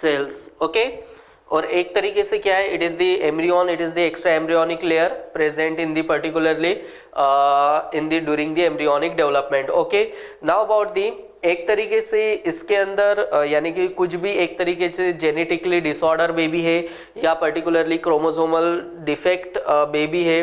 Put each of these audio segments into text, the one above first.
Sales, okay. और एक तरीके से क्या है, इट इज द एम्ब्रियन, it is the extra embryonic layer present in the particularly in the during the embryonic development, okay. Now about the, एक तरीके से इसके अंदर यानी कि कुछ भी एक तरीके से जेनेटिकली डिसऑर्डर बेबी है या पर्टिकुलरली क्रोमोसोमल डिफेक्ट बेबी है,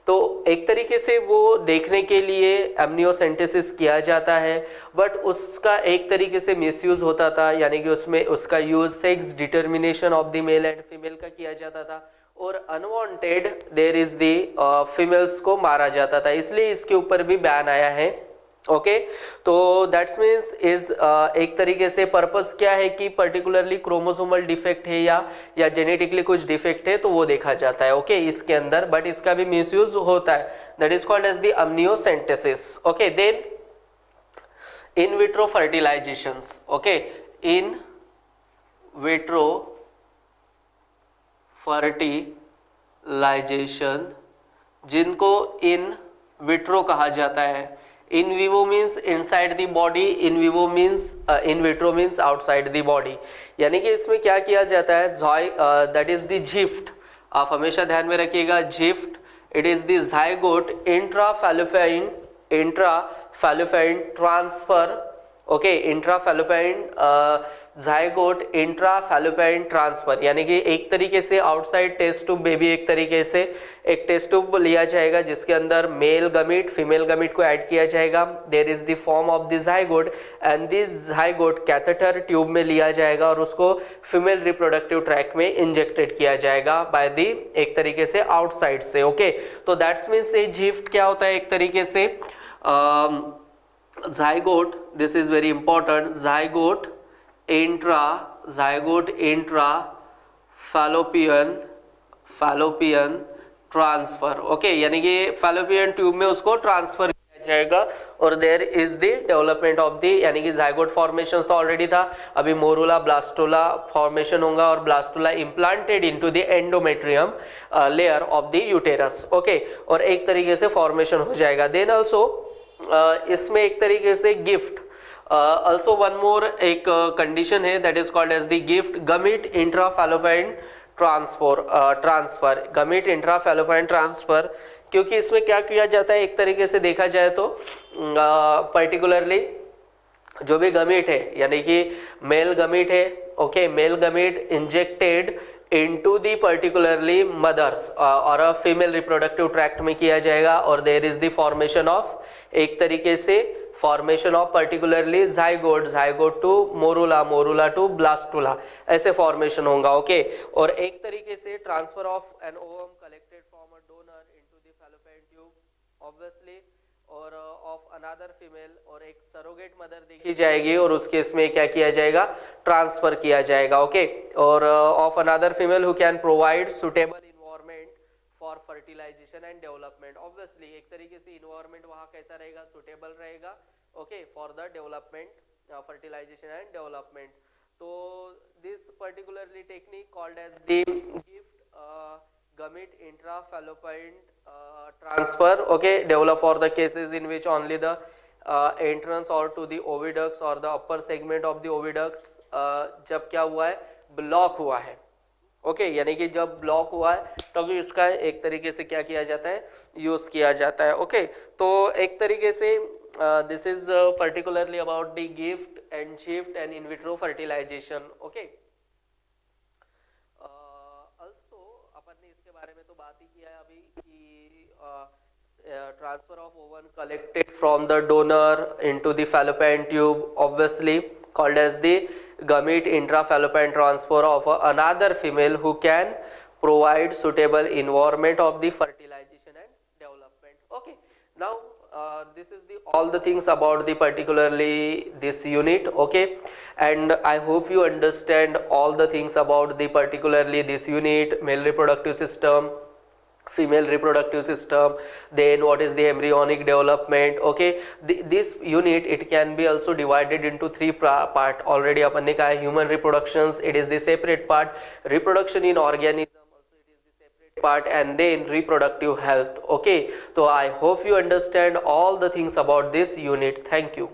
तो एक तरीके से वो देखने के लिए एमनियोसेंटेसिस किया जाता है, बट उसका एक तरीके से मिसयूज होता था, यानी कि उसमें उसका use sex determination of the male and female का किया जाता था, और unwanted there is the females को मारा जाता था, इसलिए इसके ऊपर भी बैन आया है, ओके। तो दैट्स मीन्स इज एक तरीके से पर्पस क्या है कि पर्टिकुलरली क्रोमोसोमल डिफेक्ट है या जेनेटिकली कुछ डिफेक्ट है तो वो देखा जाता है, ओके, इसके अंदर, बट इसका भी मिसयूज होता है, that is called as the amniocentesis, okay. Then in vitro fertilizations, okay, in vitro fertilization, जिनको इन विट्रो कहा जाता है, in vivo means inside the body, in vivo means in vitro means outside the body, यानी कि इसमें क्या किया जाता है, दैट इज द जिफ्ट, आप हमेशा ध्यान में रखिएगा, GIFT, it is the zygote intrafallopian transfer, okay, intrafallopian zygote intrafallopian transfer, यानी कि एक तरीके से आउटसाइड टेस्ट ट्यूब बेबी, एक तरीके से एक टेस्ट ट्यूब लिया जाएगा जिसके अंदर मेल गमीट फीमेल गमीट को ऐड किया जाएगा, there is the form of the zygote and this zygote catheter tube में लिया जाएगा और उसको फीमेल रिप्रोडक्टिव ट्रैक में इंजेक्टेड किया जाएगा बाय द एक तरीके से आउटसाइड से, ओके। तो दैट्स मीन्स ये जिफ्ट क्या होता है, एक तरीके से zygote, this is very important, zygote intra fallopian transfer, okay, यानी कि फैलोपियन ट्यूब में उसको ट्रांसफर किया जाएगा और there is the development of the, यानी कि ज़ायगोट फॉर्मेशन तो ऑलरेडी था, अभी मोरूला ब्लास्टोला फॉर्मेशन होगा और blastula implanted into the endometrium layer of the uterus, okay, और एक तरीके से फॉर्मेशन हो जाएगा। देन ऑल्सो इसमें एक तरीके से गिफ्ट, ऑल्सो वन मोर एक कंडीशन है, that is called as the gift gamete intrafallopian transfer, gamete intrafallopian transfer, क्योंकि इसमें क्या किया जाता है, एक तरीके से देखा जाए तो पर्टिकुलरली जो भी गमीट है, यानी कि मेल गमीट है, okay, male gamete injected into the particularly mothers और a female reproductive tract में किया जाएगा और there is the formation of एक तरीके से formation of particularly zygote to morula to blastula, ऐसे formation होगा, ओके। और एक तरीके से transfer of an ovum collected from a donor into the fallopian tube obviously और ऑफ अनदर फीमेल और एक सरोगेट मदर देखी जाएगी और उसके इसमें क्या किया जाएगा, ट्रांसफर किया जाएगा, ओके। और of another female who can provide suitable environment for fertilization and development, obviously एक तरीके से इन्वायरमेंट वहाँ कैसा रहेगा, सुटेबल रहेगा, okay, for the development fertilization and development. तो this particularly technique called as the gift gamete intrafallopian transfer, okay, develop for the cases in which only the entrance or to the oviducts or the upper segment of the oviducts जब क्या हुआ है, block हुआ है, okay, यानी कि जब block हुआ है तभी इसका एक तरीके से क्या किया जाता है, यूज किया जाता है, ओके। तो एक तरीके से this is particularly about the gift and shift and in vitro fertilization, okay. बारे में तो बात ही किया है अभी कि transfer of ovum collected from the donor into the fallopian tube obviously called as the gamete intrafallopian transfer of another female who can provide suitable environment of the fertilization and development, okay. Now this is the all the things about the particularly this unit, okay, and I hope you understand all the things about the particularly this unit, male reproductive system, female reproductive system, then what is the embryonic development, okay. This unit it can be also divided into three part, already अपन ने कहा human reproductions, it is the separate part, reproduction in organism part, and then reproductive health, okay. So I hope you understand all the things about this unit. Thank you.